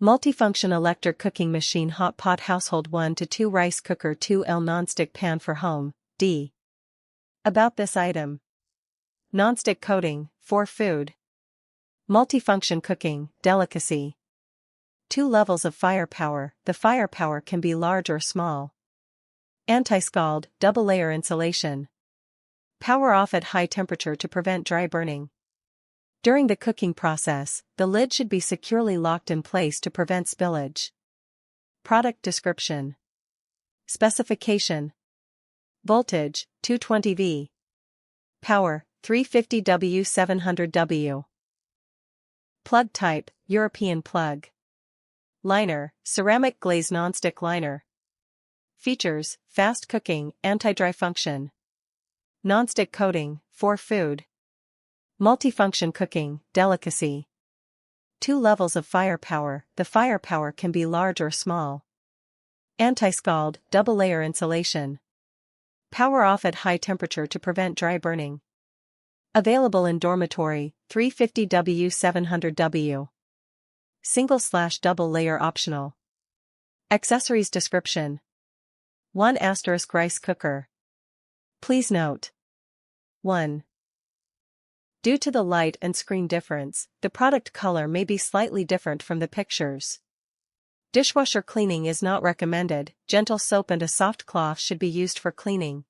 Multifunction electric cooking machine hot pot household 1 to 2 rice cooker 2L nonstick pan for home, D. About this item. Nonstick coating, for food. Multifunction cooking, delicacy. 2 levels of firepower, the firepower can be large or small. Anti-scald, double layer insulation. Power off at high temperature to prevent dry burning. During the cooking process, the lid should be securely locked in place to prevent spillage. Product description. Specification. Voltage, 220V. Power, 350W 700W. Plug type, European plug. Liner, ceramic glaze nonstick liner. Features, fast cooking, anti-dry function. Nonstick coating, for food. Multifunction cooking, delicacy. 2 levels of firepower, the firepower can be large or small. Anti-scald, double layer insulation. Power off at high temperature to prevent dry burning. Available in dormitory, 350W 700W. Single/double layer optional. Accessories description. 1 * rice cooker. Please note. 1. Due to the light and screen difference, the product color may be slightly different from the pictures. Dishwasher cleaning is not recommended, gentle soap and a soft cloth should be used for cleaning.